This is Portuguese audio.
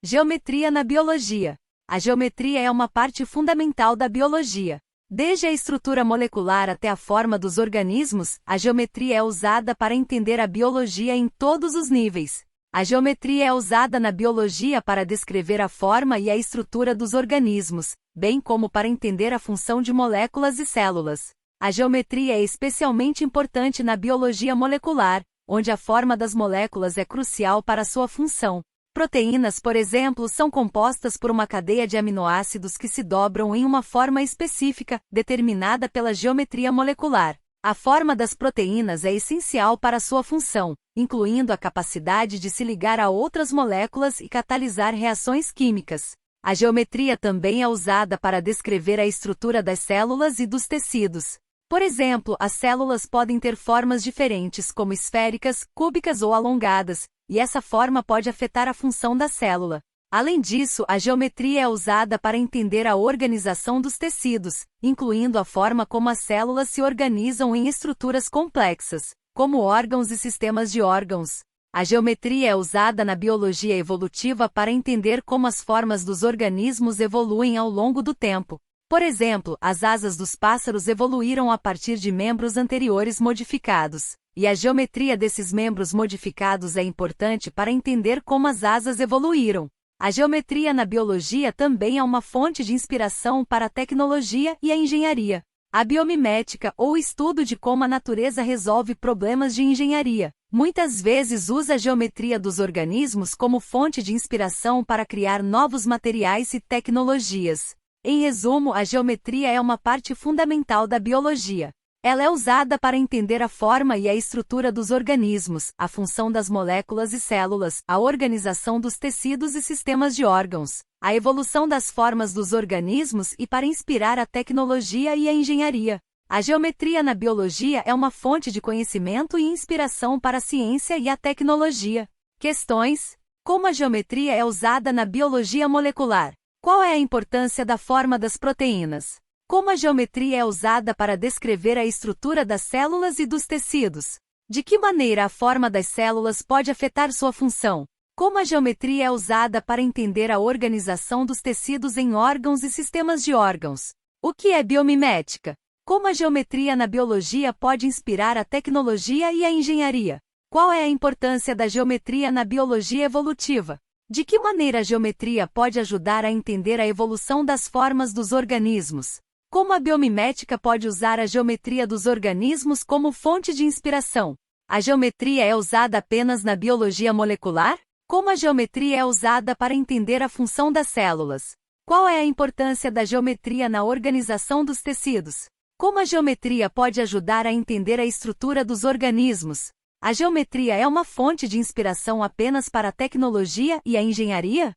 Geometria na biologia. A geometria é uma parte fundamental da biologia. Desde a estrutura molecular até a forma dos organismos, a geometria é usada para entender a biologia em todos os níveis. A geometria é usada na biologia para descrever a forma e a estrutura dos organismos, bem como para entender a função de moléculas e células. A geometria é especialmente importante na biologia molecular, onde a forma das moléculas é crucial para sua função. Proteínas, por exemplo, são compostas por uma cadeia de aminoácidos que se dobram em uma forma específica, determinada pela geometria molecular. A forma das proteínas é essencial para sua função, incluindo a capacidade de se ligar a outras moléculas e catalisar reações químicas. A geometria também é usada para descrever a estrutura das células e dos tecidos. Por exemplo, as células podem ter formas diferentes, como esféricas, cúbicas ou alongadas, e essa forma pode afetar a função da célula. Além disso, a geometria é usada para entender a organização dos tecidos, incluindo a forma como as células se organizam em estruturas complexas, como órgãos e sistemas de órgãos. A geometria é usada na biologia evolutiva para entender como as formas dos organismos evoluem ao longo do tempo. Por exemplo, as asas dos pássaros evoluíram a partir de membros anteriores modificados, e a geometria desses membros modificados é importante para entender como as asas evoluíram. A geometria na biologia também é uma fonte de inspiração para a tecnologia e a engenharia. A biomimética, ou estudo de como a natureza resolve problemas de engenharia, muitas vezes usa a geometria dos organismos como fonte de inspiração para criar novos materiais e tecnologias. Em resumo, a geometria é uma parte fundamental da biologia. Ela é usada para entender a forma e a estrutura dos organismos, a função das moléculas e células, a organização dos tecidos e sistemas de órgãos, a evolução das formas dos organismos e para inspirar a tecnologia e a engenharia. A geometria na biologia é uma fonte de conhecimento e inspiração para a ciência e a tecnologia. Questões: como a geometria é usada na biologia molecular? Qual é a importância da forma das proteínas? Como a geometria é usada para descrever a estrutura das células e dos tecidos? De que maneira a forma das células pode afetar sua função? Como a geometria é usada para entender a organização dos tecidos em órgãos e sistemas de órgãos? O que é biomimética? Como a geometria na biologia pode inspirar a tecnologia e a engenharia? Qual é a importância da geometria na biologia evolutiva? De que maneira a geometria pode ajudar a entender a evolução das formas dos organismos? Como a biomimética pode usar a geometria dos organismos como fonte de inspiração? A geometria é usada apenas na biologia molecular? Como a geometria é usada para entender a função das células? Qual é a importância da geometria na organização dos tecidos? Como a geometria pode ajudar a entender a estrutura dos organismos? A geometria é uma fonte de inspiração apenas para a tecnologia e a engenharia?